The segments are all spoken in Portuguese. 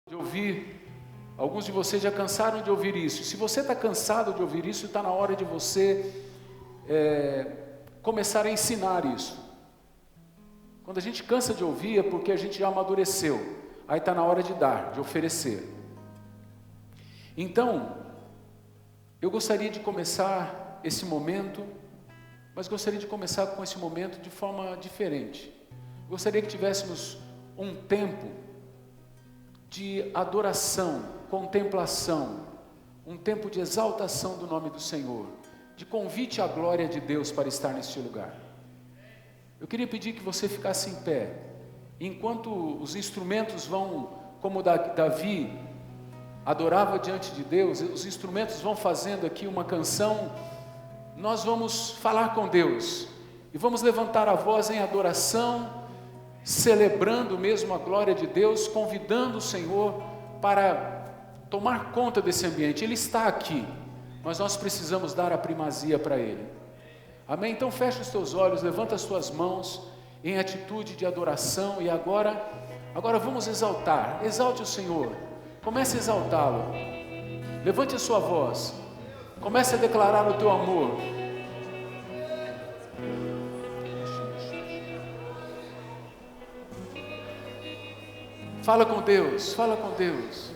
de ouvir, alguns de vocês já cansaram de ouvir isso. Se você está cansado de ouvir isso, está na hora de você começar a ensinar isso. Quando a gente cansa de ouvir é porque a gente já amadureceu. Aí está na hora de dar, de oferecer. Então, eu gostaria de começar esse momento, mas gostaria de começar com esse momento de forma diferente. Gostaria que tivéssemos um tempo de adoração, contemplação, um tempo de exaltação do nome do Senhor, de convite à glória de Deus para estar neste lugar. Eu queria pedir que você ficasse em pé, enquanto os instrumentos vão, como Davi adorava diante de Deus, os instrumentos vão fazendo aqui uma canção, nós vamos falar com Deus, e vamos levantar a voz em adoração, celebrando mesmo a glória de Deus, convidando o Senhor para tomar conta desse ambiente. Ele está aqui, mas nós precisamos dar a primazia para Ele. Amém? Então fecha os teus olhos, levanta as tuas mãos em atitude de adoração, e agora vamos exaltar. Exalte o Senhor, comece a exaltá-lo, levante a sua voz, comece a declarar o teu amor. Fala com Deus, fala com Deus.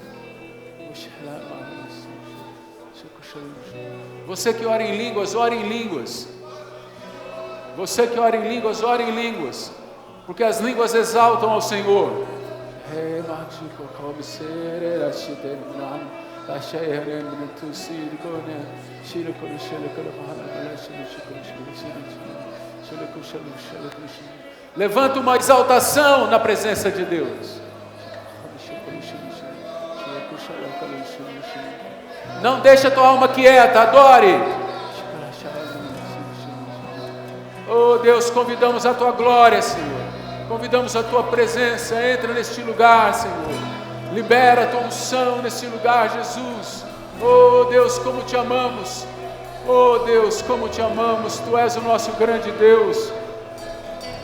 Você que ora em línguas, ore em línguas. Você que ora em línguas, ore em línguas, porque as línguas exaltam ao Senhor. Levanta uma exaltação na presença de Deus. Não deixe a tua alma quieta, adore. Oh Deus, convidamos a tua glória, Senhor. Convidamos a tua presença. Entra neste lugar, Senhor. Libera a tua unção neste lugar, Jesus. Oh Deus, como te amamos. Oh Deus, como te amamos. Tu és o nosso grande Deus,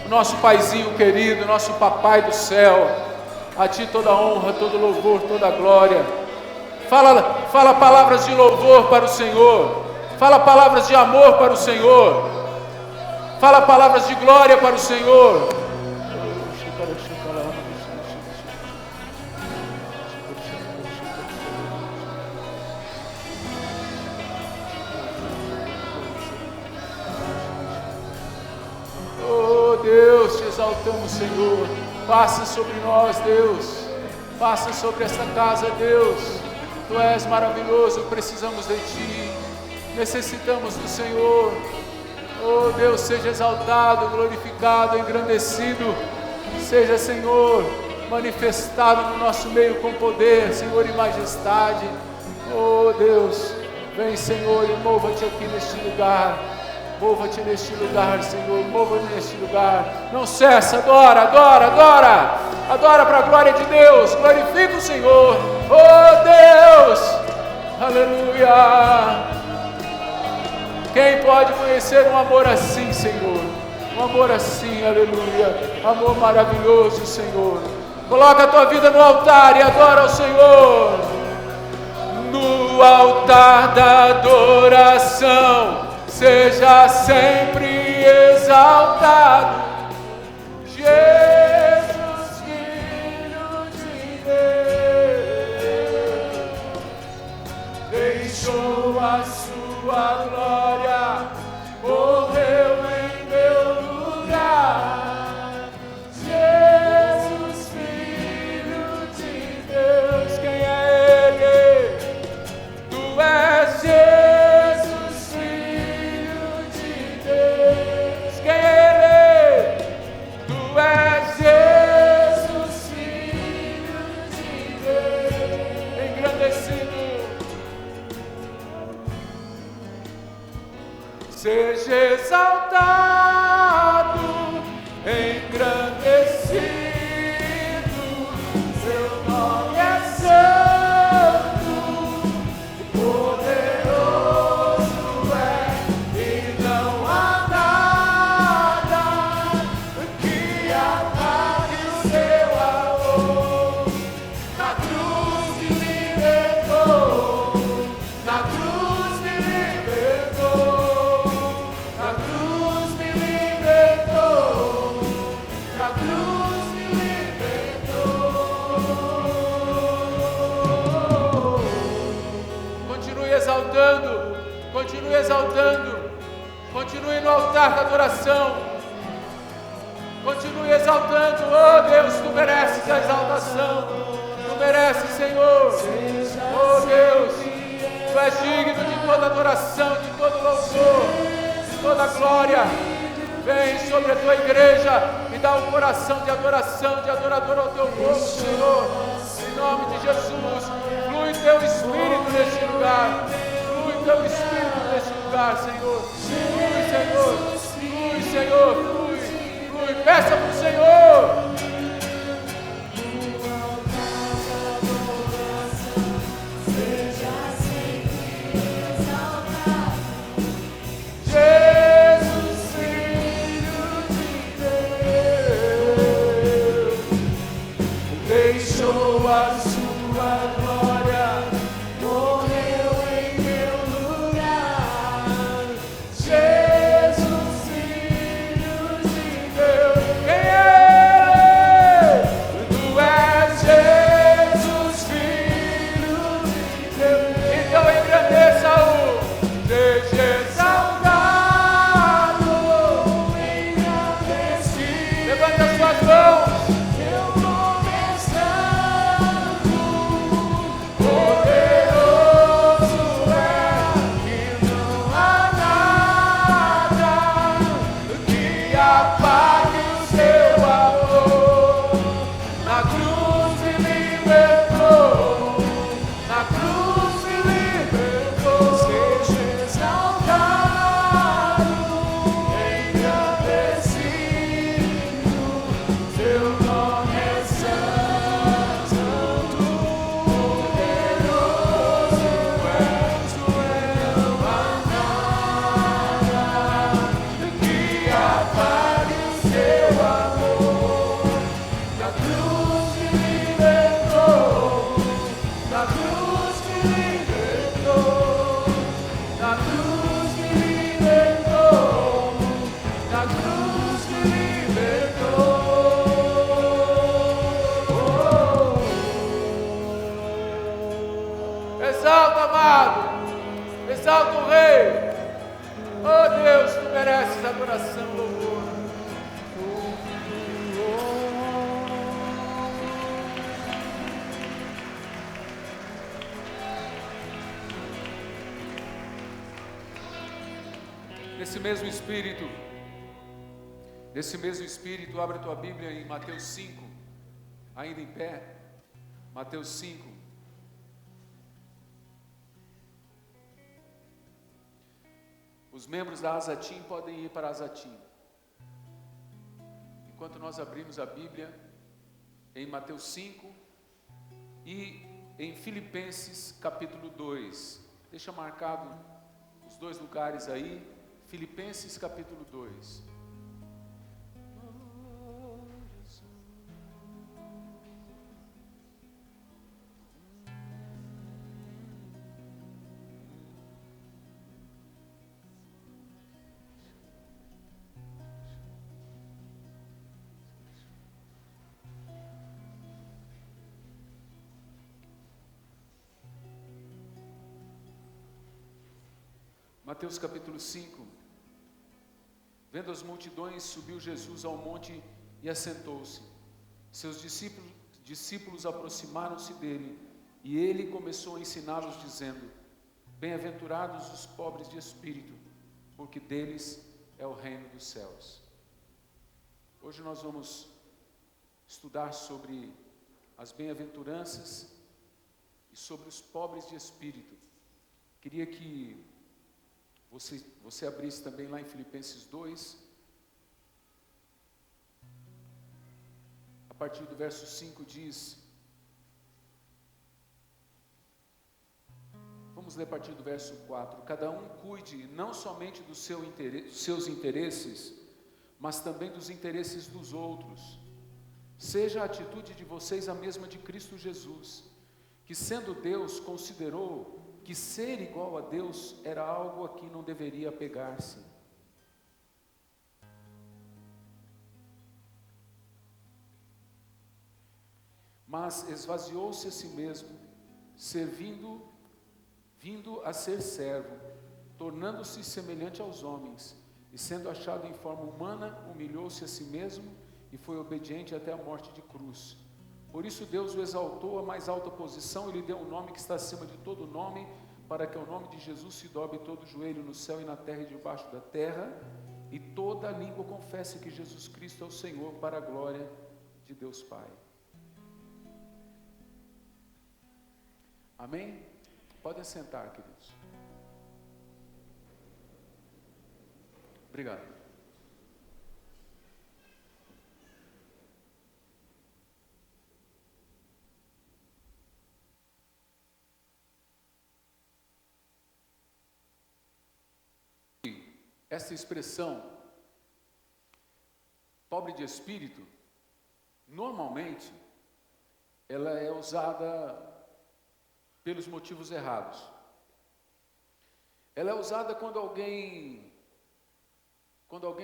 o nosso paizinho querido, nosso papai do céu. A ti toda honra, todo louvor, toda glória. Fala palavras de louvor para o Senhor. Fala palavras de amor para o Senhor. Fala palavras de glória para o Senhor. Oh Deus, te exaltamos, Senhor. Passa sobre nós, Deus. Passa sobre esta casa, Deus. Tu és maravilhoso, precisamos de Ti. Necessitamos do Senhor. Oh Deus, seja exaltado, glorificado, engrandecido. Seja, Senhor, manifestado no nosso meio com poder, Senhor, e majestade. Oh Deus, vem, Senhor, e mova-te aqui neste lugar. Mova-te neste lugar, Senhor, mova-te neste lugar. Não cessa, adora, adora, adora. Adora para a glória de Deus, glorifica o Senhor. Oh Deus, aleluia. Quem pode conhecer um amor assim, Senhor? Um amor assim, aleluia. Amor maravilhoso, Senhor. Coloca a tua vida no altar e adora ao Senhor. No altar da adoração, seja sempre exaltado, Jesus, Filho de Deus. Deixou a sua glória, morreu em meu lugar. Jesus, Filho de Deus. Quem é Ele? Tu és Jesus, Filho de Deus. Quem é Ele? Tu és Jesus, Filho de Deus. Engrandecido. Seja exaltado, engrandecido, seu nome é santo, poderoso é, e não há nada que apague o seu amor. Na cruz exaltando. Continue no altar da adoração. Continue exaltando. Oh Deus, tu mereces a exaltação. Tu mereces, Senhor. Oh Deus, tu és digno de toda adoração, de todo louvor, de toda glória. Vem sobre a tua igreja e dá um coração de adoração, de adorador ao teu povo, Senhor. Em nome de Jesus, flui teu Espírito neste lugar. Flui teu Espírito neste lugar, Senhor. Flui, Senhor. Flui, Senhor. Flui, flui. Peça para o Senhor. A sua glória morreu em meu lugar. Jesus, Filho de Deus. Quem é? Tu és Jesus, Filho de Deus. Então engrandeça-o. Seja exaltado, engrandecido. Levanta as suas mãos. Exalta, amado, exalta o Rei. Oh Deus, tu mereces adoração, louvor. Nesse mesmo espírito, abre a tua Bíblia em Mateus 5, ainda em pé. Mateus 5. Os membros da Azatim podem ir para a Azatim. Enquanto nós abrimos a Bíblia em Mateus 5 e em Filipenses capítulo 2. Deixa marcado os dois lugares aí. Filipenses capítulo 2. Mateus capítulo 5. Vendo as multidões, subiu Jesus ao monte e assentou-se. Seus discípulos aproximaram-se dele, e ele começou a ensiná-los, dizendo: Bem-aventurados os pobres de espírito, porque deles é o reino dos céus. Hoje nós vamos estudar sobre as bem-aventuranças e sobre os pobres de espírito. Queria que você abrisse também lá em Filipenses 2, a partir do verso 5 diz, vamos ler a partir do verso 4, cada um cuide não somente dos seus interesses, mas também dos interesses dos outros. Seja a atitude de vocês a mesma de Cristo Jesus, que sendo Deus considerou que ser igual a Deus era algo a que não deveria apegar-se. Mas esvaziou-se a si mesmo, vindo a ser servo, tornando-se semelhante aos homens, e sendo achado em forma humana, humilhou-se a si mesmo e foi obediente até a morte de cruz. Por isso Deus o exaltou à mais alta posição e lhe deu um nome que está acima de todo nome, para que ao nome de Jesus se dobre todo joelho no céu e na terra e debaixo da terra, e toda língua confesse que Jesus Cristo é o Senhor, para a glória de Deus Pai. Amém? Podem sentar, queridos. Obrigado. Essa expressão, pobre de espírito, normalmente, ela é usada pelos motivos errados. Ela é usada quando alguém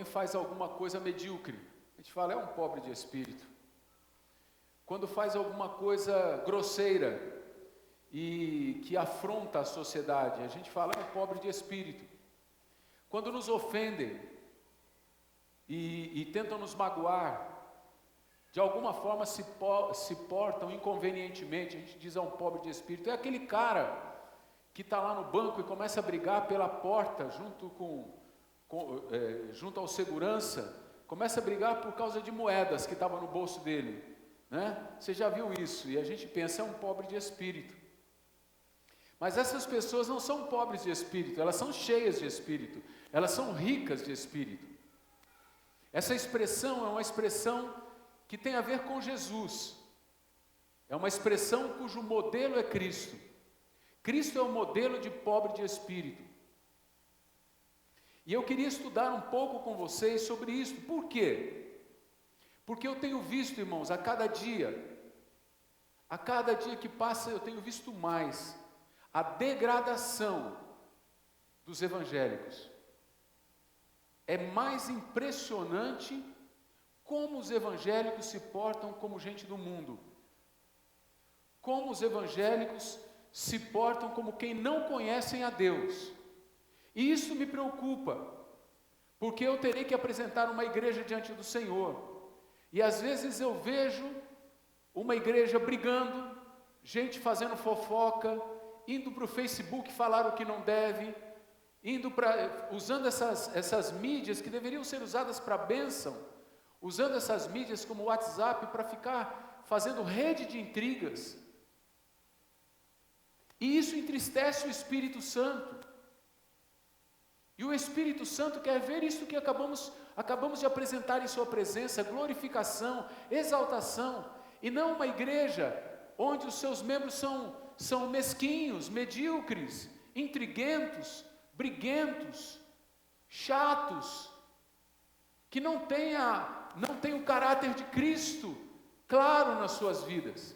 faz alguma coisa medíocre. A gente fala, é um pobre de espírito. Quando faz alguma coisa grosseira e que afronta a sociedade, a gente fala, é um pobre de espírito. Quando nos ofendem e tentam nos magoar, de alguma forma se portam inconvenientemente, a gente diz, é um pobre de espírito. É aquele cara que está lá no banco e começa a brigar pela porta junto ao segurança, começa a brigar por causa de moedas que estavam no bolso dele, né? Você já viu isso? E a gente pensa, é um pobre de espírito. Mas essas pessoas não são pobres de espírito, elas são cheias de espírito, elas são ricas de espírito. Essa expressão é uma expressão que tem a ver com Jesus, é uma expressão cujo modelo é Cristo. Cristo é o modelo de pobre de espírito. E eu queria estudar um pouco com vocês sobre isso. Por quê? Porque eu tenho visto, irmãos, a cada dia que passa, eu tenho visto mais a degradação dos evangélicos. É mais impressionante como os evangélicos se portam como gente do mundo. Como os evangélicos se portam como quem não conhecem a Deus. E isso me preocupa, porque eu terei que apresentar uma igreja diante do Senhor. E às vezes eu vejo uma igreja brigando, gente fazendo fofoca, indo para o Facebook falar o que não deve, usando essas mídias que deveriam ser usadas para bênção, usando essas mídias como o WhatsApp para ficar fazendo rede de intrigas. E isso entristece o Espírito Santo. E o Espírito Santo quer ver isso que acabamos de apresentar em sua presença, glorificação, exaltação, e não uma igreja onde os seus membros são mesquinhos, medíocres, intriguentos, briguentos, chatos, que não tem o caráter de Cristo claro nas suas vidas.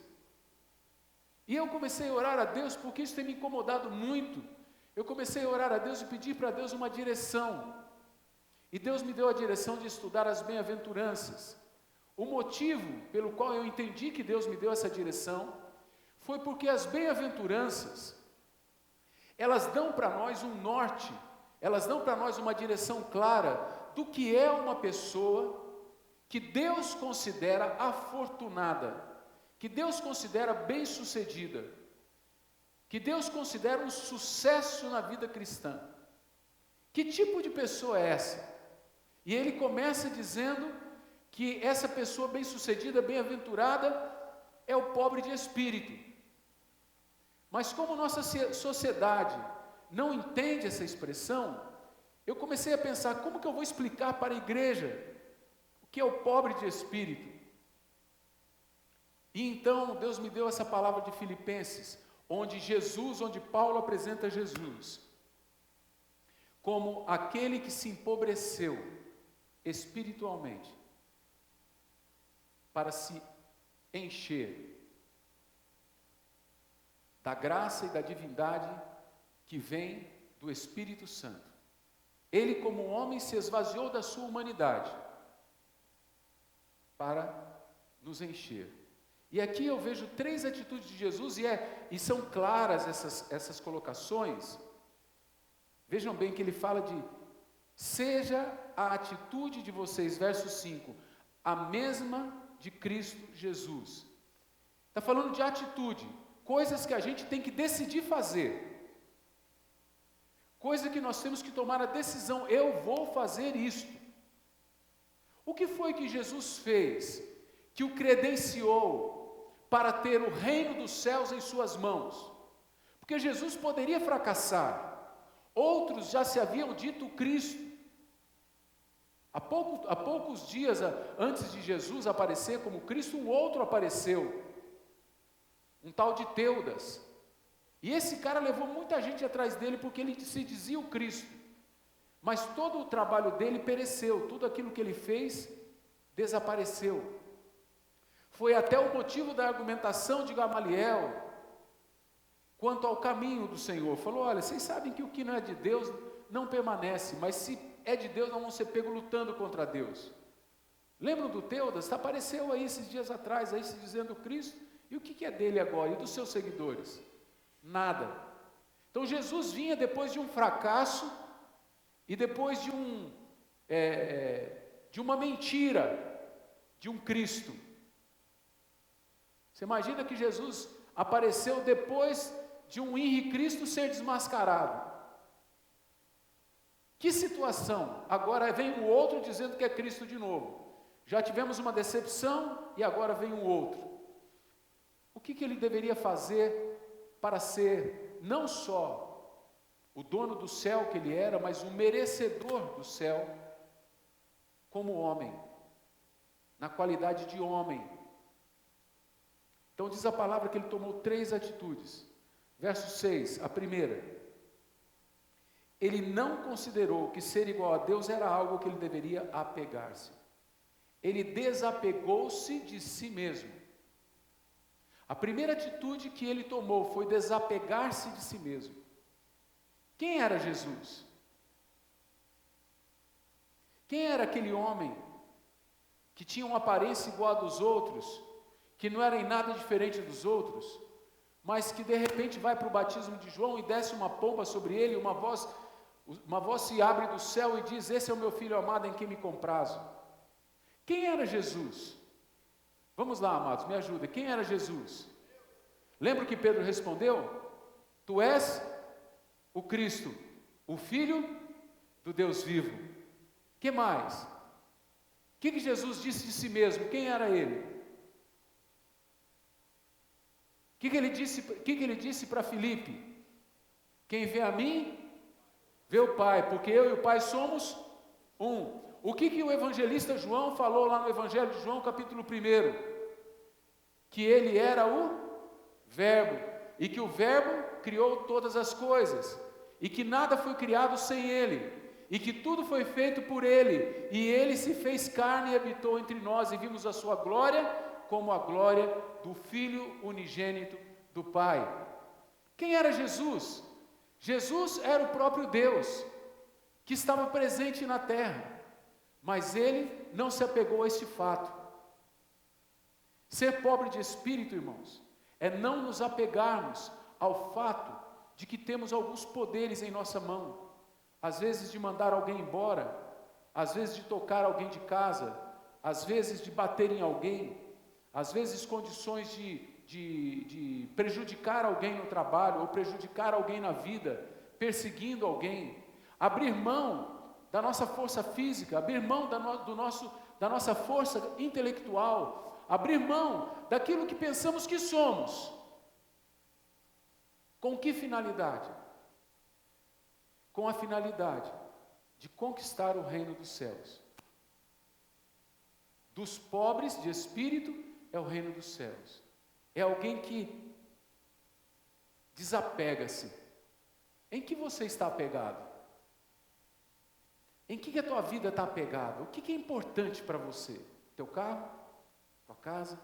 E eu comecei a orar a Deus, porque isso tem me incomodado muito. Eu comecei a orar a Deus e pedir para Deus uma direção. E Deus me deu a direção de estudar as bem-aventuranças. O motivo pelo qual eu entendi que Deus me deu essa direção foi porque as bem-aventuranças, elas dão para nós um norte, elas dão para nós uma direção clara do que é uma pessoa que Deus considera afortunada, que Deus considera bem-sucedida, que Deus considera um sucesso na vida cristã. Que tipo de pessoa é essa? E ele começa dizendo que essa pessoa bem-sucedida, bem-aventurada, é o pobre de espírito. Mas como nossa sociedade não entende essa expressão, eu comecei a pensar, como que eu vou explicar para a igreja o que é o pobre de espírito? E então Deus me deu essa palavra de Filipenses, onde Paulo apresenta Jesus como aquele que se empobreceu espiritualmente para se encher da graça e da divindade que vem do Espírito Santo. Ele, como homem, se esvaziou da sua humanidade para nos encher. E aqui eu vejo 3 atitudes de Jesus, e são claras essas colocações, Vejam bem que ele fala de: seja a atitude de vocês, verso 5, a mesma de Cristo Jesus. Está falando de atitude, coisas que a gente tem que decidir fazer, coisa que nós temos que tomar a decisão: eu vou fazer isto. O que foi que Jesus fez que o credenciou para ter o reino dos céus em suas mãos? Porque Jesus poderia fracassar, outros já se haviam dito Cristo. Há poucos dias antes de Jesus aparecer como Cristo, um outro apareceu, um tal de Teudas, e esse cara levou muita gente atrás dele porque ele se dizia o Cristo, mas todo o trabalho dele pereceu, tudo aquilo que ele fez desapareceu. Foi até o motivo da argumentação de Gamaliel quanto ao caminho do Senhor. Falou: olha, vocês sabem que o que não é de Deus não permanece, mas se é de Deus, não vão ser pegos lutando contra Deus. Lembram do Teudas? Apareceu aí esses dias atrás, aí se dizendo Cristo. E o que é dele agora? E dos seus seguidores? Nada. Então Jesus vinha depois de um fracasso e depois de uma mentira de um Cristo. Você imagina que Jesus apareceu depois de um Henri Cristo ser desmascarado. Que situação! Agora vem um outro dizendo que é Cristo de novo. Já tivemos uma decepção e agora vem um outro. O que ele deveria fazer para ser não só o dono do céu que ele era, mas o merecedor do céu como homem, na qualidade de homem? Então diz a palavra que ele tomou 3 atitudes. Verso 6, a primeira: ele não considerou que ser igual a Deus era algo que ele deveria apegar-se. Ele desapegou-se de si mesmo. A primeira atitude que ele tomou foi desapegar-se de si mesmo. Quem era Jesus? Quem era aquele homem que tinha uma aparência igual a dos outros, que não era em nada diferente dos outros, mas que de repente vai para o batismo de João e desce uma pomba sobre ele, uma voz se abre do céu e diz: esse é o meu filho amado em quem me comprazo. Quem era Jesus? Vamos lá, amados, me ajuda. Quem era Jesus? Lembra que Pedro respondeu? Tu és o Cristo, o Filho do Deus vivo. Que mais? O que Jesus disse de si mesmo? Quem era ele? O que ele disse para Filipe? Quem vê a mim, vê o Pai, porque eu e o Pai somos um. O que o evangelista João falou lá no Evangelho de João, capítulo 1? Que ele era o Verbo, e que o Verbo criou todas as coisas, e que nada foi criado sem ele, e que tudo foi feito por ele, e ele se fez carne e habitou entre nós, e vimos a sua glória como a glória do Filho unigênito do Pai. Quem era Jesus? Jesus era o próprio Deus, que estava presente na terra, mas ele não se apegou a esse fato. Ser pobre de espírito, irmãos, é não nos apegarmos ao fato de que temos alguns poderes em nossa mão, às vezes de mandar alguém embora, às vezes de tocar alguém de casa, às vezes de bater em alguém, às vezes condições de prejudicar alguém no trabalho, ou prejudicar alguém na vida, perseguindo alguém, abrir mão da nossa força física, abrir mão da nossa força intelectual, abrir mão daquilo que pensamos que somos. Com que finalidade? Com a finalidade de conquistar o reino dos céus. Dos pobres de espírito é o reino dos céus. É alguém que desapega-se. Em que você está apegado? Em que a tua vida está apegada? O que é importante para você? Teu carro? Tua casa?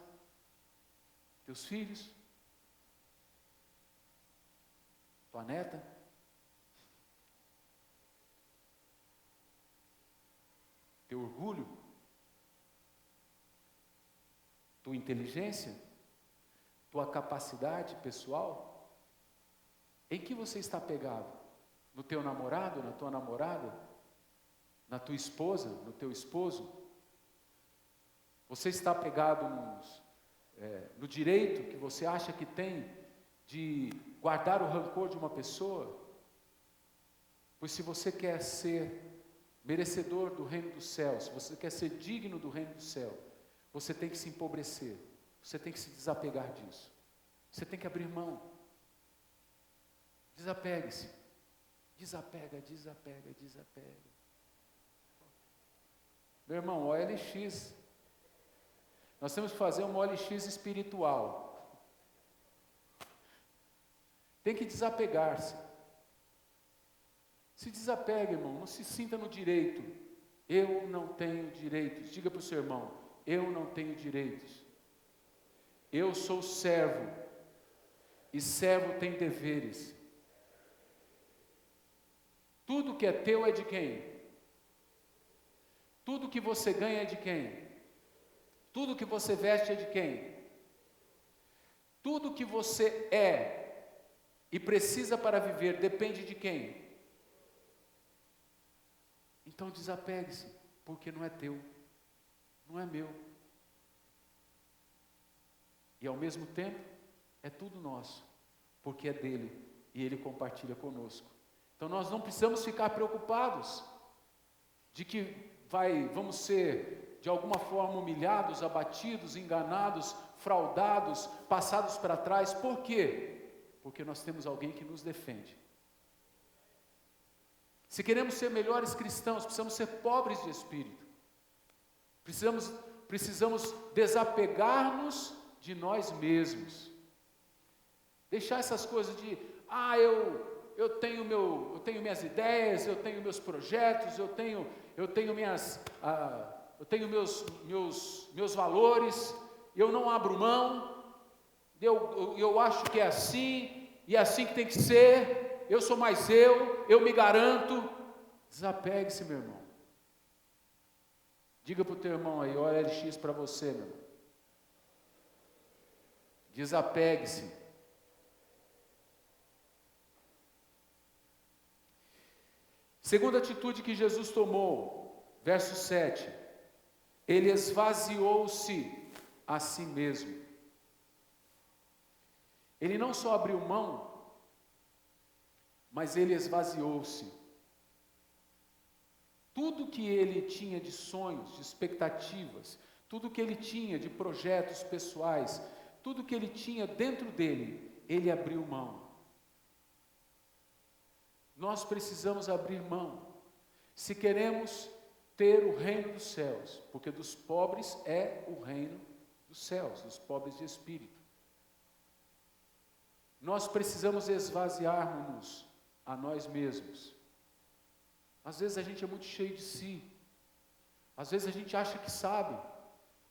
Teus filhos? Tua neta? Teu orgulho? Tua inteligência? Tua capacidade pessoal? Em que você está apegado? no teu namorado, na tua namorada, na tua esposa, no teu esposo? Você está apegado no direito que você acha que tem de guardar o rancor de uma pessoa? Pois se você quer ser merecedor do reino dos céus, se você quer ser digno do reino do céu, você tem que se empobrecer, você tem que se desapegar disso, você tem que abrir mão. Desapegue-se, desapega. Meu irmão, OLX, nós temos que fazer uma OLX espiritual. Tem que desapegar-se. Se desapegue, irmão, não se sinta no direito. Eu não tenho direitos. Diga para o seu irmão, eu não tenho direitos. Eu sou servo, e servo tem deveres. Tudo que é teu é de quem? Tudo que você ganha é de quem? Tudo que você veste é de quem? Tudo que você é e precisa para viver depende de quem? Então desapegue-se, porque não é teu, não é meu. E ao mesmo tempo, é tudo nosso, porque é dele e ele compartilha conosco. Então nós não precisamos ficar preocupados de que vamos ser de alguma forma humilhados, abatidos, enganados, fraudados, passados para trás. Por quê? Porque nós temos alguém que nos defende. Se queremos ser melhores cristãos, precisamos ser pobres de espírito. Precisamos desapegar-nos de nós mesmos. Deixar essas coisas de, eu tenho minhas ideias, eu tenho meus projetos, eu tenho meus valores, eu não abro mão, eu acho que é assim, e é assim que tem que ser. Eu sou mais eu me garanto. Desapegue-se, meu irmão. Diga para o teu irmão aí, olha LX para você, meu irmão. Desapegue-se. Segunda atitude que Jesus tomou, verso 7. Ele esvaziou-se a si mesmo. Ele não só abriu mão, mas ele esvaziou-se. Tudo que ele tinha de sonhos, de expectativas, tudo que ele tinha de projetos pessoais, tudo que ele tinha dentro dele, ele abriu mão. Nós precisamos abrir mão, se queremos ter o reino dos céus, porque dos pobres é o reino dos céus, dos pobres de espírito. Nós precisamos esvaziar-nos a nós mesmos. Às vezes a gente é muito cheio de si, às vezes a gente acha que sabe,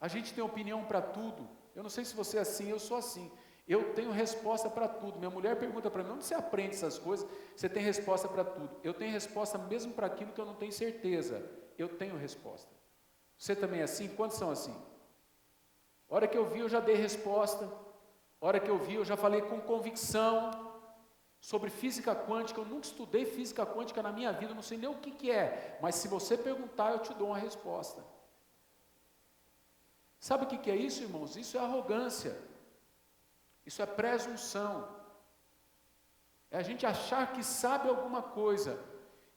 a gente tem opinião para tudo. Eu não sei se você é assim, eu sou assim. Eu tenho resposta para tudo. Minha mulher pergunta para mim, onde você aprende essas coisas? Você tem resposta para tudo. Eu tenho resposta mesmo para aquilo que eu não tenho certeza. Eu tenho resposta. Você também é assim? Quantos são assim? A hora que eu vi, eu já dei resposta. A hora que eu vi, eu já falei com convicção sobre física quântica. Eu nunca estudei física quântica na minha vida, eu não sei nem o que é. Mas se você perguntar, eu te dou uma resposta. Sabe o que é isso, irmãos? Isso é arrogância. Isso é presunção. É a gente achar que sabe alguma coisa.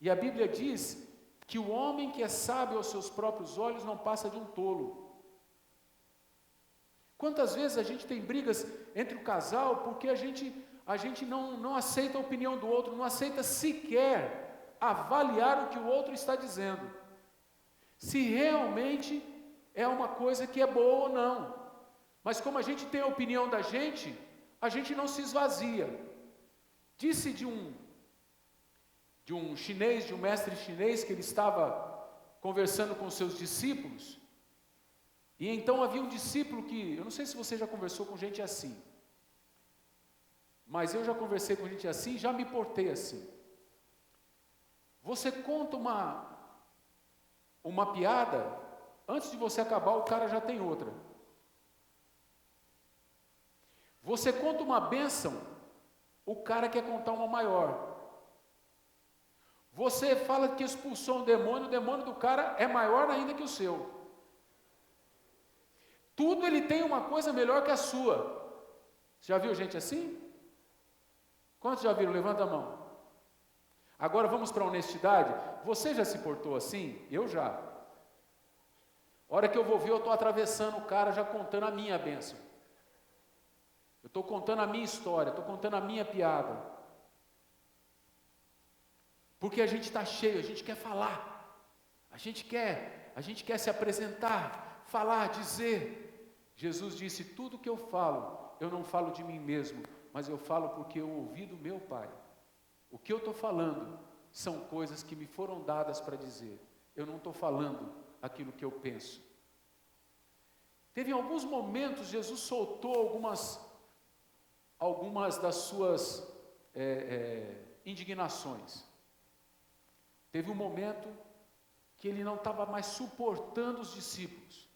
E a Bíblia diz que o homem que é sábio aos seus próprios olhos não passa de um tolo. Quantas vezes a gente tem brigas entre o casal porque a gente não aceita a opinião do outro, não aceita sequer avaliar o que o outro está dizendo. Se realmente é uma coisa que é boa ou não. Mas como a gente tem a opinião da gente, a gente não se esvazia. Disse de um chinês, de um mestre chinês, que ele estava conversando com seus discípulos, e então havia um discípulo que, eu não sei se você já conversou com gente assim, mas eu já conversei com gente assim e já me portei assim. Você conta uma piada, antes de você acabar, o cara já tem outra. Você conta uma bênção, o cara quer contar uma maior. Você fala que expulsou um demônio, o demônio do cara é maior ainda que o seu. Tudo ele tem uma coisa melhor que a sua. Você já viu gente assim? Quantos já viram? Levanta a mão. Agora vamos para a honestidade. Você já se portou assim? Eu já. A hora que eu vou ver, eu estou atravessando o cara, já contando a minha bênção. Eu estou contando a minha história, estou contando a minha piada. Porque a gente está cheio, a gente quer falar. A gente quer se apresentar, falar, dizer. Jesus disse, tudo que eu falo, eu não falo de mim mesmo, mas eu falo porque eu ouvi do meu Pai. O que eu estou falando são coisas que me foram dadas para dizer. Eu não estou falando aquilo que eu penso. Teve em alguns momentos, Jesus soltou algumas das suas indignações. Teve um momento que ele não estava mais suportando os discípulos.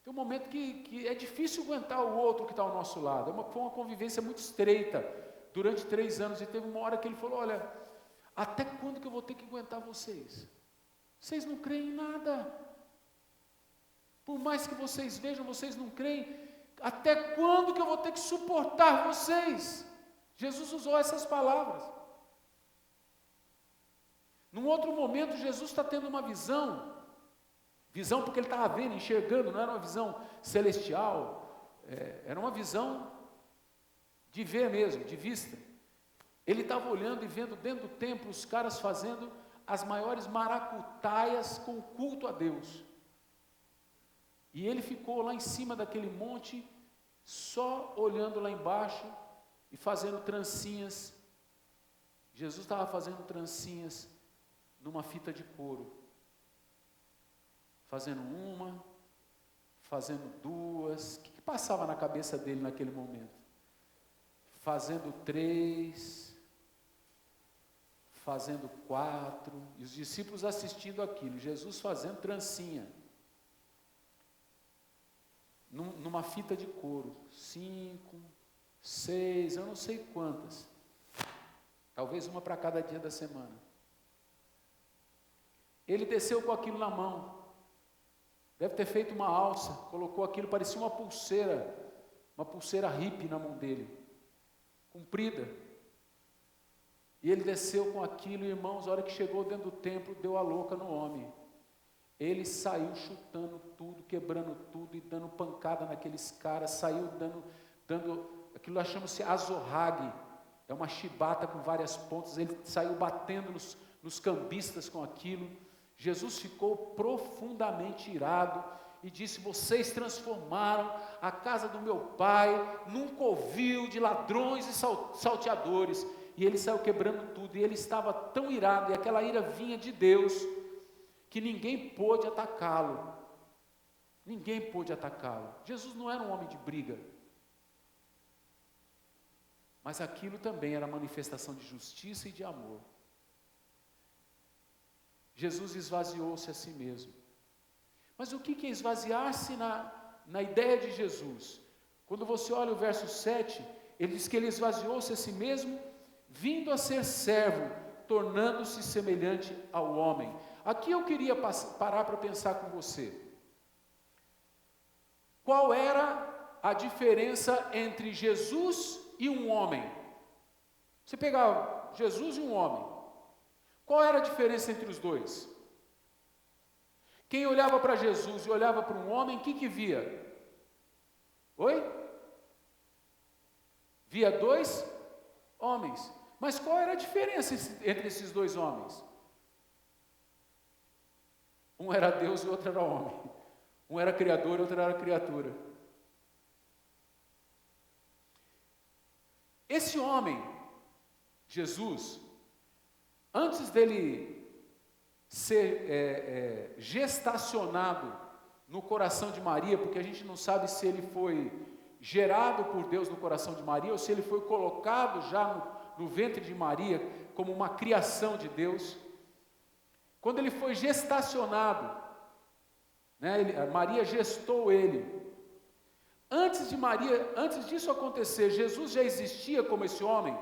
Tem um momento que é difícil aguentar o outro que está ao nosso lado. Foi uma convivência muito estreita durante 3 anos. E teve uma hora que ele falou, olha, até quando que eu vou ter que aguentar vocês? Vocês não creem em nada. Por mais que vocês vejam, vocês não creem. Até quando que eu vou ter que suportar vocês? Jesus usou essas palavras. Num outro momento, Jesus está tendo uma visão porque ele estava vendo, enxergando, não era uma visão celestial, era uma visão de ver mesmo, de vista. Ele estava olhando e vendo dentro do templo os caras fazendo as maiores maracutaias com o culto a Deus. E ele ficou lá em cima daquele monte, só olhando lá embaixo e fazendo trancinhas. Jesus estava fazendo trancinhas numa fita de couro. Fazendo uma, fazendo 2. O que passava na cabeça dele naquele momento? Fazendo 3, fazendo 4, e os discípulos assistindo aquilo, Jesus fazendo trancinha, numa fita de couro, 5, 6, eu não sei quantas, talvez uma para cada dia da semana. Ele desceu com aquilo na mão, deve ter feito uma alça, colocou aquilo, parecia uma pulseira hippie na mão dele, comprida. E ele desceu com aquilo, irmãos, a hora que chegou dentro do templo, deu a louca no homem. Ele saiu chutando tudo, quebrando tudo e dando pancada naqueles caras, saiu dando aquilo lá chama-se azorrague, é uma chibata com várias pontas, ele saiu batendo nos cambistas com aquilo. Jesus ficou profundamente irado e disse, vocês transformaram a casa do meu pai num covil de ladrões e salteadores. E ele saiu quebrando tudo, e ele estava tão irado, e aquela ira vinha de Deus, que ninguém pôde atacá-lo. Ninguém pôde atacá-lo. Jesus não era um homem de briga, mas aquilo também era manifestação de justiça e de amor. Jesus esvaziou-se a si mesmo. Mas o que é esvaziar-se na ideia de Jesus? Quando você olha o verso 7, ele diz que ele esvaziou-se a si mesmo, vindo a ser servo, tornando-se semelhante ao homem. Aqui eu queria parar para pensar com você. Qual era a diferença entre Jesus e um homem? Você pegar Jesus e um homem, qual era a diferença entre os dois? Quem olhava para Jesus e olhava para um homem, o que via? Oi? Via 2 homens. Mas qual era a diferença entre esses 2 homens? Um era Deus e o outro era homem. Um era criador e o outro era criatura. Esse homem, Jesus, antes dele ser gestacionado no coração de Maria, porque a gente não sabe se ele foi gerado por Deus no coração de Maria, ou se ele foi colocado já no ventre de Maria, como uma criação de Deus. Quando ele foi gestacionado, Maria gestou ele. Antes disso acontecer, Jesus já existia como esse homem,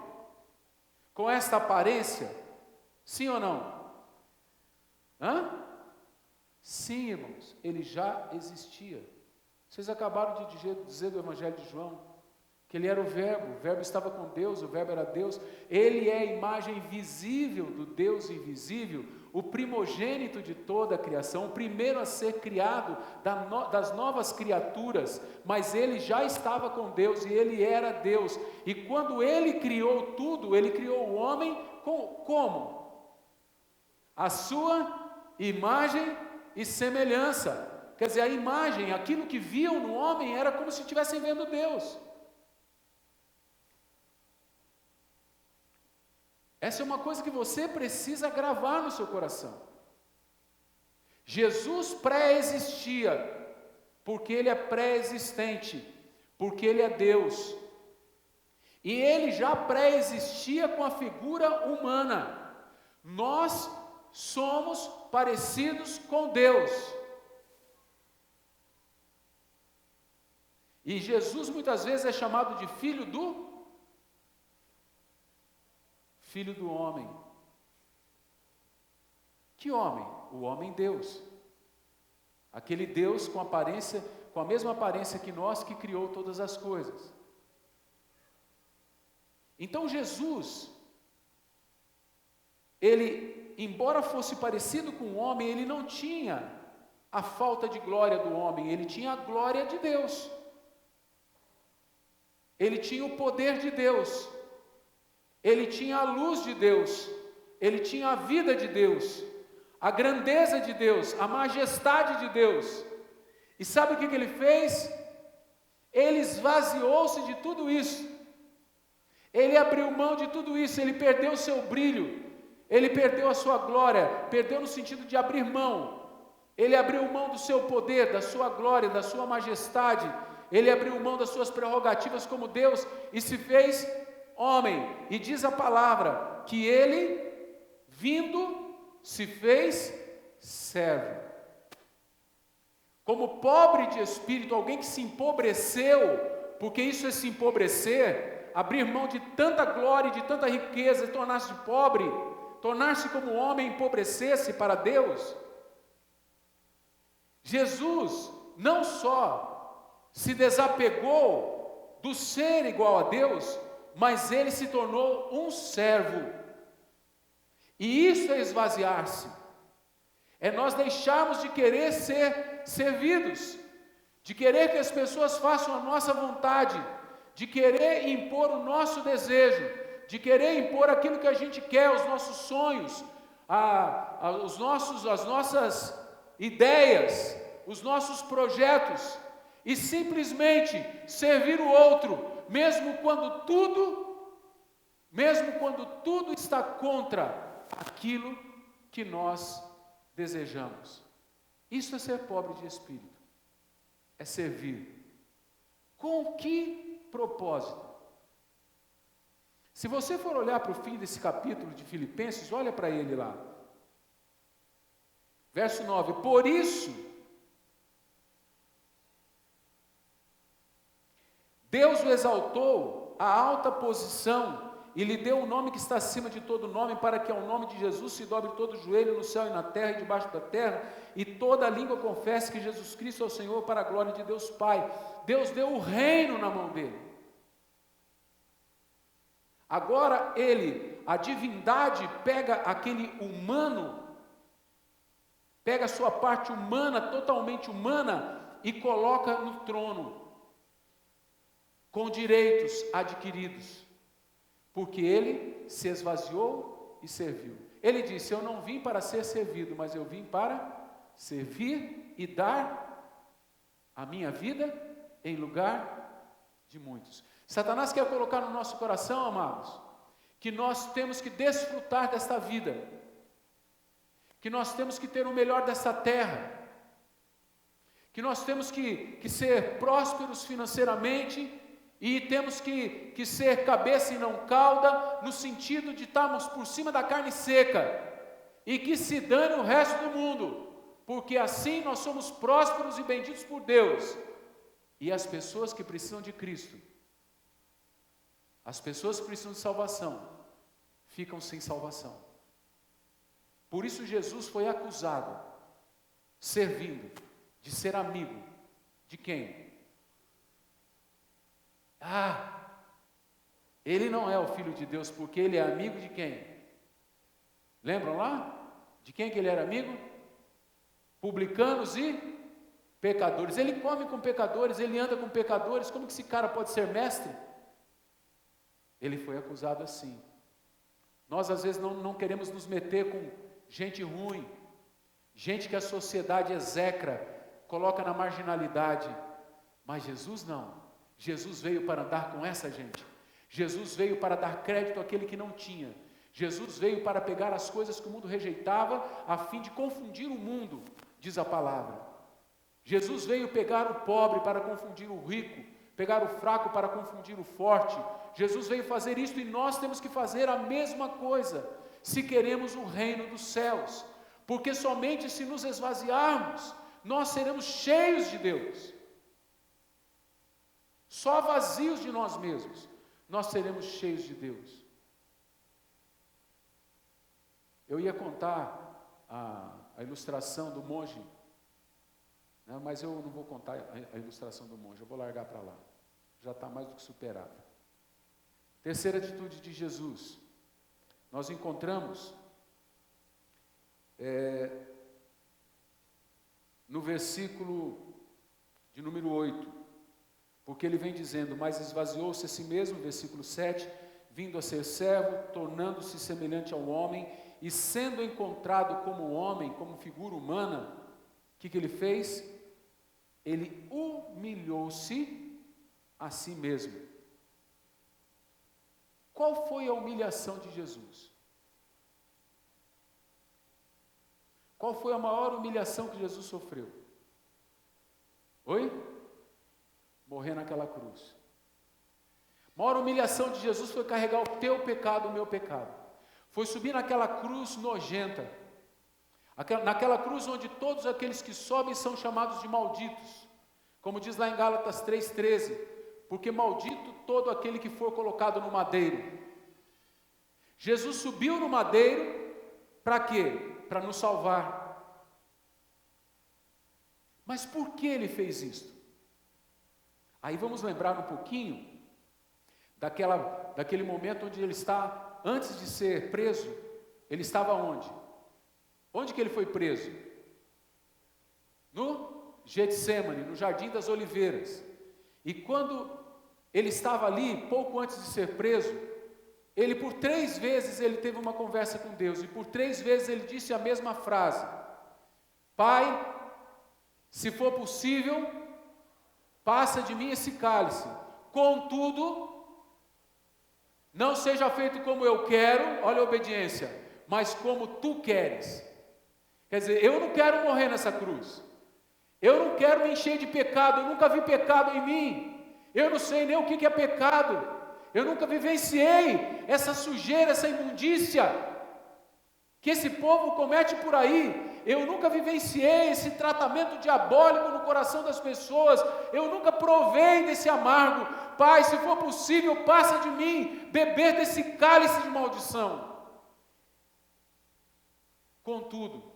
com esta aparência. Sim ou não? Hã? Sim, irmãos, ele já existia. Vocês acabaram de dizer do Evangelho de João, que ele era o Verbo estava com Deus, o Verbo era Deus. Ele é a imagem visível do Deus invisível, o primogênito de toda a criação, o primeiro a ser criado das novas criaturas, mas ele já estava com Deus e ele era Deus. E quando ele criou tudo, ele criou o homem como? A sua imagem e semelhança. Quer dizer, a imagem, aquilo que viam no homem era como se estivessem vendo Deus. Essa é uma coisa que você precisa gravar no seu coração. Jesus pré-existia, porque ele é pré-existente, porque ele é Deus. E ele já pré-existia com a figura humana. Nós somos parecidos com Deus. E Jesus muitas vezes é chamado de filho do homem. Que homem? O homem Deus. Aquele Deus com a mesma aparência que nós, que criou todas as coisas. Então Jesus, ele, embora fosse parecido com o homem, ele não tinha a falta de glória do homem, ele tinha a glória de Deus. Ele tinha o poder de Deus. Ele tinha a luz de Deus, ele tinha a vida de Deus, a grandeza de Deus, a majestade de Deus. E sabe o que ele fez? Ele esvaziou-se de tudo isso, ele abriu mão de tudo isso, ele perdeu o seu brilho, ele perdeu a sua glória, perdeu no sentido de abrir mão, ele abriu mão do seu poder, da sua glória, da sua majestade, ele abriu mão das suas prerrogativas como Deus e se fez homem, e diz a palavra que ele, vindo, se fez servo. Como pobre de espírito, alguém que se empobreceu, porque isso é se empobrecer, abrir mão de tanta glória e de tanta riqueza, e tornar-se pobre, tornar-se como homem, empobrecer-se para Deus. Jesus não só se desapegou do ser igual a Deus, mas ele se tornou um servo. E isso é esvaziar-se. É nós deixarmos de querer ser servidos, de querer que as pessoas façam a nossa vontade, de querer impor o nosso desejo, de querer impor aquilo que a gente quer, os nossos sonhos, as nossas ideias, os nossos projetos, e simplesmente servir o outro, mesmo quando tudo está contra aquilo que nós desejamos. Isso é ser pobre de espírito, é servir. Com que propósito? Se você for olhar para o fim desse capítulo de Filipenses, olha para ele lá. Verso 9: por isso, Deus o exaltou à alta posição e lhe deu um nome que está acima de todo nome, para que ao nome de Jesus se dobre todo o joelho no céu e na terra e debaixo da terra, e toda a língua confesse que Jesus Cristo é o Senhor, para a glória de Deus Pai. Deus deu o reino na mão dele. Agora a divindade pega aquele humano, pega a sua parte humana, totalmente humana, e coloca no trono, com direitos adquiridos, porque ele se esvaziou e serviu. Ele disse: eu não vim para ser servido, mas eu vim para servir e dar a minha vida em lugar de muitos. Satanás quer colocar no nosso coração, amados, que nós temos que desfrutar desta vida, que nós temos que ter o melhor dessa terra, que nós temos que ser prósperos financeiramente, e temos que ser cabeça e não cauda, no sentido de estarmos por cima da carne seca, e que se dane o resto do mundo, porque assim nós somos prósperos e benditos por Deus. E as pessoas que precisam de Cristo, as pessoas que precisam de salvação, ficam sem salvação. Por isso Jesus foi acusado, servindo, de ser amigo de quem? Ele não é o Filho de Deus, porque ele é amigo de quem? Lembram lá? De quem que ele era amigo? Publicanos e pecadores. Ele come com pecadores, ele anda com pecadores. Como que esse cara pode ser mestre? Ele foi acusado assim. Nós às vezes não queremos nos meter com gente ruim, gente que a sociedade execra, coloca na marginalidade. Mas Jesus não. Jesus veio para andar com essa gente. Jesus veio para dar crédito àquele que não tinha. Jesus veio para pegar as coisas que o mundo rejeitava, a fim de confundir o mundo, diz a palavra. Jesus veio pegar o pobre para confundir o rico, pegar o fraco para confundir o forte. Jesus veio fazer isto e nós temos que fazer a mesma coisa, se queremos o reino dos céus. Porque somente se nos esvaziarmos, nós seremos cheios de Deus. Só vazios de nós mesmos, nós seremos cheios de Deus. Eu ia contar a ilustração do monge, né, mas eu não vou contar a ilustração do monge, eu vou largar para lá. Já está mais do que superada. Terceira atitude de Jesus. Nós encontramos no versículo de número 8, porque ele vem dizendo, mas esvaziou-se a si mesmo, versículo 7, vindo a ser servo, tornando-se semelhante ao homem, e sendo encontrado como homem, como figura humana, o que ele fez? Ele humilhou-se a si mesmo. Qual foi a humilhação de Jesus? Qual foi a maior humilhação que Jesus sofreu? Oi? Morrer naquela cruz. A maior humilhação de Jesus foi carregar o teu pecado, o meu pecado. Foi subir naquela cruz nojenta, naquela cruz onde todos aqueles que sobem são chamados de malditos, como diz lá em Gálatas 3,13, porque maldito todo aquele que for colocado no madeiro. Jesus subiu no madeiro, para quê? Para nos salvar. Mas por que ele fez isto? Aí vamos lembrar um pouquinho daquele momento onde ele está. Antes de ser preso, ele estava onde? Onde que ele foi preso? No Getsêmani, no Jardim das Oliveiras. E quando ele estava ali, pouco antes de ser preso, ele por 3 vezes ele teve uma conversa com Deus, e por 3 vezes ele disse a mesma frase: Pai, se for possível, passa de mim esse cálice, contudo, não seja feito como eu quero, olha a obediência, mas como tu queres. Quer dizer, eu não quero morrer nessa cruz, eu não quero me encher de pecado, eu nunca vi pecado em mim, eu não sei nem o que é pecado, eu nunca vivenciei essa sujeira, essa imundícia que esse povo comete por aí, eu nunca vivenciei esse tratamento diabólico no coração das pessoas, eu nunca provei desse amargo. Pai, se for possível, passa de mim beber desse cálice de maldição. Contudo,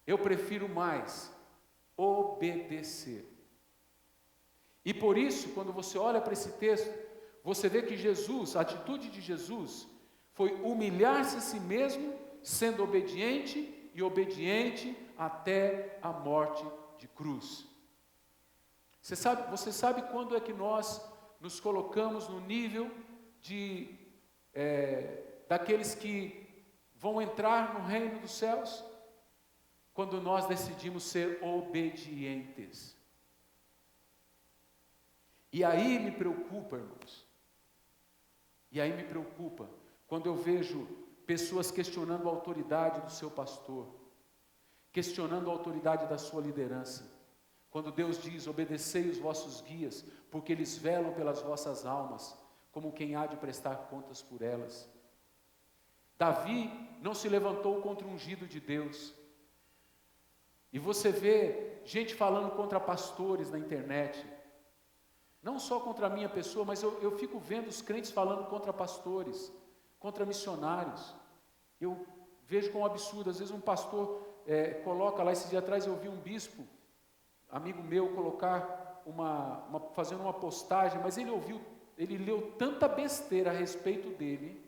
eu prefiro mais obedecer. E por isso, quando você olha para esse texto, você vê que Jesus, a atitude de Jesus, foi humilhar-se a si mesmo, sendo obediente e obediente até a morte de cruz. Você sabe quando é que nós nos colocamos no nível daqueles que vão entrar no reino dos céus? Quando nós decidimos ser obedientes. E aí me preocupa, irmãos. E aí me preocupa quando eu vejo pessoas questionando a autoridade do seu pastor, questionando a autoridade da sua liderança. Quando Deus diz, obedecei os vossos guias, porque eles velam pelas vossas almas, como quem há de prestar contas por elas. Davi não se levantou contra o ungido de Deus. E você vê gente falando contra pastores na internet, não só contra a minha pessoa, mas eu fico vendo os crentes falando contra pastores, contra missionários. vejo como absurdo. Às vezes um pastor coloca lá, esse dia atrás eu ouvi um bispo, amigo meu, colocar fazendo uma postagem, mas ele leu tanta besteira a respeito dele,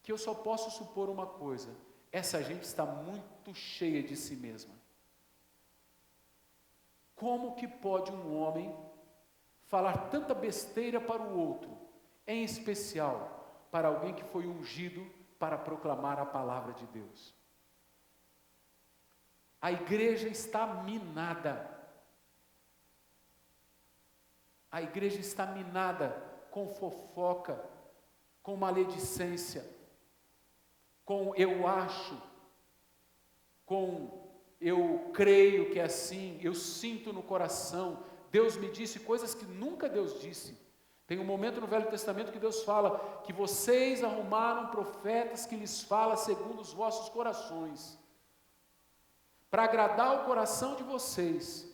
que eu só posso supor uma coisa: essa gente está muito cheia de si mesma. Como que pode um homem falar tanta besteira para o outro, em especial para alguém que foi ungido para proclamar a palavra de Deus? A igreja está minada. A igreja está minada com fofoca, com maledicência, com eu acho, com eu creio que é assim, eu sinto no coração, Deus me disse coisas que nunca Deus disse. Tem um momento no Velho Testamento que Deus fala que vocês arrumaram profetas que lhes falam segundo os vossos corações, para agradar o coração de vocês.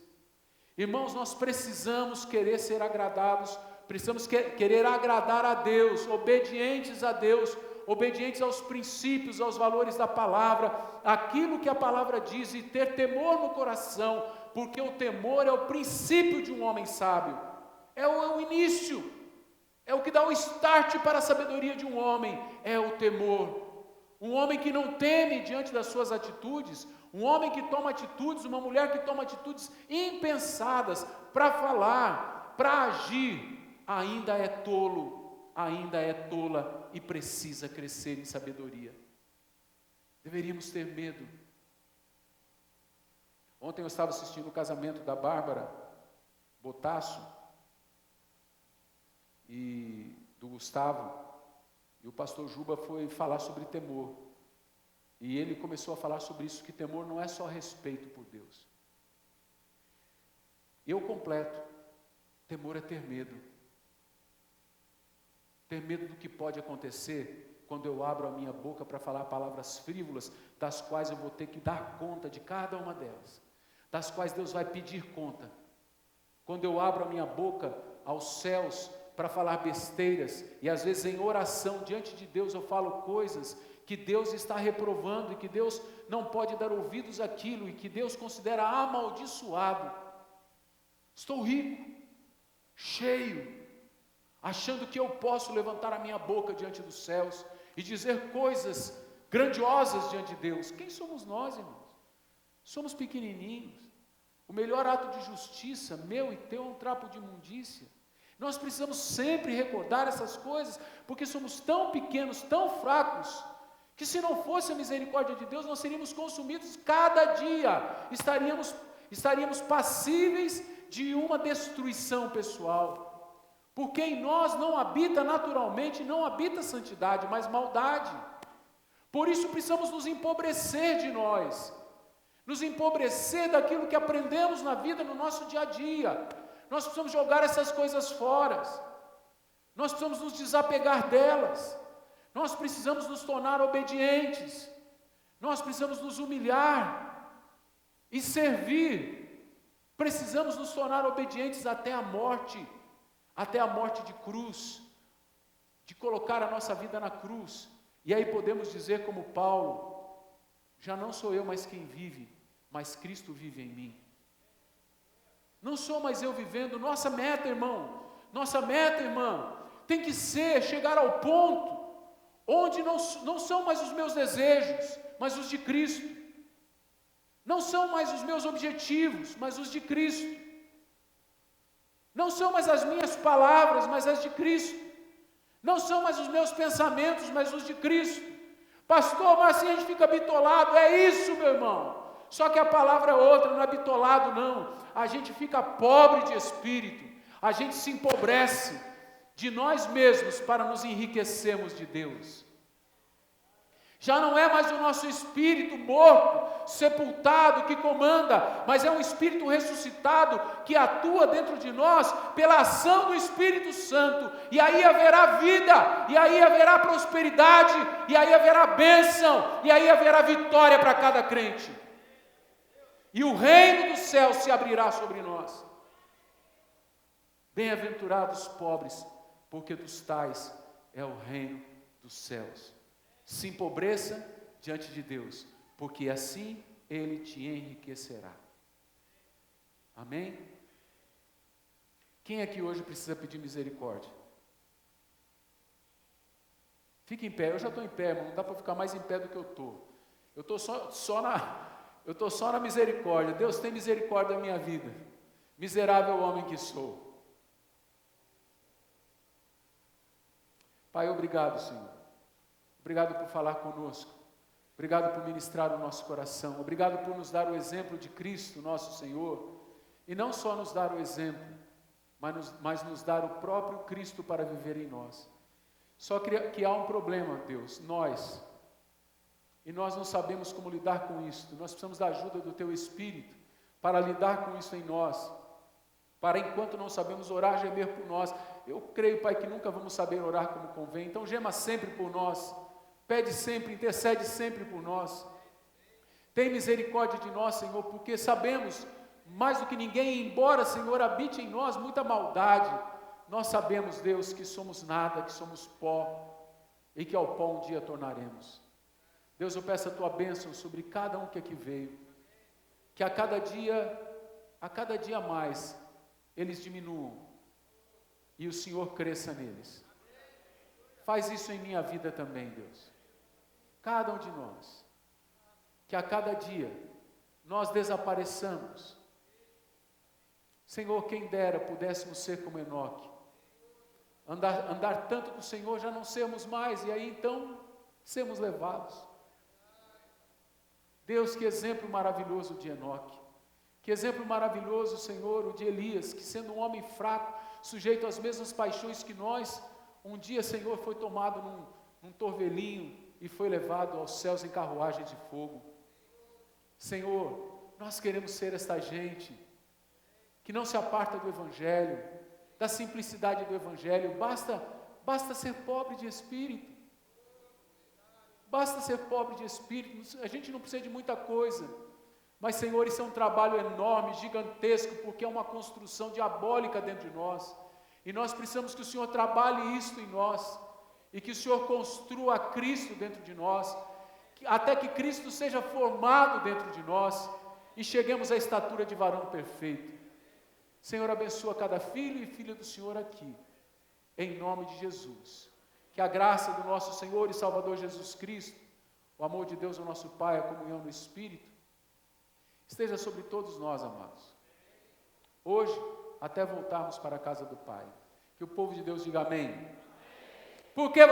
Irmãos, nós precisamos querer ser agradados, precisamos querer agradar a Deus, obedientes a Deus, obedientes aos princípios, aos valores da palavra, aquilo que a palavra diz, e ter temor no coração, porque o temor é o princípio de um homem sábio, é o início, é o que dá o start para a sabedoria de um homem, é o temor. Um homem que não teme diante das suas atitudes, um homem que toma atitudes, uma mulher que toma atitudes impensadas para falar, para agir, ainda é tolo, ainda é tola e precisa crescer em sabedoria. Deveríamos ter medo. Ontem eu estava assistindo o casamento da Bárbara Botasso e do Gustavo, e o pastor Juba foi falar sobre temor, e ele começou a falar sobre isso, que temor não é só respeito por Deus. Eu completo, temor é ter medo. Ter medo do que pode acontecer quando eu abro a minha boca para falar palavras frívolas, das quais eu vou ter que dar conta de cada uma delas, das quais Deus vai pedir conta. Quando eu abro a minha boca aos céus para falar besteiras, e às vezes em oração diante de Deus eu falo coisas que Deus está reprovando, e que Deus não pode dar ouvidos àquilo, e que Deus considera amaldiçoado. Estou rico, cheio, achando que eu posso levantar a minha boca diante dos céus e dizer coisas grandiosas diante de Deus. Quem somos nós, irmãos? Somos pequenininhos. O melhor ato de justiça, meu e teu, é um trapo de imundícia. Nós precisamos sempre recordar essas coisas, porque somos tão pequenos, tão fracos, que se não fosse a misericórdia de Deus, nós seríamos consumidos cada dia, estaríamos passíveis de uma destruição pessoal. Porque em nós não habita naturalmente, não habita santidade, mas maldade. Por isso precisamos nos empobrecer de nós, nos empobrecer daquilo que aprendemos na vida, no nosso dia a dia. Nós precisamos jogar essas coisas fora, nós precisamos nos desapegar delas, nós precisamos nos tornar obedientes, nós precisamos nos humilhar e servir, precisamos nos tornar obedientes até a morte de cruz, de colocar a nossa vida na cruz. E aí podemos dizer como Paulo: já não sou eu mais quem vive, mas Cristo vive em mim. Não sou mais eu vivendo. Nossa meta, irmão, irmã, tem que ser chegar ao ponto onde não são mais os meus desejos, mas os de Cristo. Não são mais os meus objetivos, mas os de Cristo. Não são mais as minhas palavras, mas as de Cristo. Não são mais os meus pensamentos, mas os de Cristo. Pastor, mas assim a gente fica bitolado. É isso, meu irmão. Só que a palavra é outra, não é bitolado não. A gente fica pobre de espírito. A gente se empobrece de nós mesmos para nos enriquecermos de Deus. Já não é mais o nosso espírito morto, sepultado, que comanda, mas é um espírito ressuscitado que atua dentro de nós pela ação do Espírito Santo. E aí haverá vida, e aí haverá prosperidade, e aí haverá bênção, e aí haverá vitória para cada crente. E o reino do céu se abrirá sobre nós. Bem-aventurados os pobres, porque dos tais é o reino dos céus. Se empobreça diante de Deus, porque assim Ele te enriquecerá. Amém? Quem aqui hoje precisa pedir misericórdia? Fique em pé, eu já estou em pé, mas não dá para ficar mais em pé do que eu estou. Eu estou só na misericórdia. Deus tem misericórdia da minha vida. Miserável homem que sou. Pai, obrigado, Senhor. Obrigado por falar conosco. Obrigado por ministrar o nosso coração. Obrigado por nos dar o exemplo de Cristo, nosso Senhor. E não só nos dar o exemplo, mas nos dar o próprio Cristo para viver em nós. Só que há um problema, Deus, nós não sabemos como lidar com isso. Nós precisamos da ajuda do Teu Espírito para lidar com isso em nós, para enquanto não sabemos orar, gemer por nós. Eu creio, Pai, que nunca vamos saber orar como convém, então gema sempre por nós, pede sempre, intercede sempre por nós. Tem misericórdia de nós, Senhor, porque sabemos, mais do que ninguém, embora, Senhor, habite em nós muita maldade, nós sabemos, Deus, que somos nada, que somos pó, e que ao pó um dia tornaremos. Deus, eu peço a Tua bênção sobre cada um que aqui veio, que a cada dia mais, eles diminuam, e o Senhor cresça neles. Faz isso em minha vida também, Deus. Cada um de nós, que a cada dia, nós desapareçamos. Senhor, quem dera pudéssemos ser como Enoque, andar tanto com o Senhor, já não sermos mais, e aí então, sermos levados. Deus, que exemplo maravilhoso de Enoque, que exemplo maravilhoso, Senhor, o de Elias, que sendo um homem fraco, sujeito às mesmas paixões que nós, um dia, Senhor, foi tomado num torvelinho, e foi levado aos céus em carruagem de fogo. Senhor, nós queremos ser esta gente, que não se aparta do Evangelho, da simplicidade do Evangelho. Basta ser pobre de espírito. Basta ser pobre de espírito. A gente não precisa de muita coisa. Mas, Senhor, isso é um trabalho enorme, gigantesco, porque é uma construção diabólica dentro de nós. E nós precisamos que o Senhor trabalhe isso em nós. E que o Senhor construa Cristo dentro de nós. Até que Cristo seja formado dentro de nós. E cheguemos à estatura de varão perfeito. Senhor, abençoa cada filho e filha do Senhor aqui, em nome de Jesus. Que a graça do nosso Senhor e Salvador Jesus Cristo, o amor de Deus, o nosso Pai, a comunhão do Espírito, esteja sobre todos nós, amados. Hoje, até voltarmos para a casa do Pai. Que o povo de Deus diga amém. Porque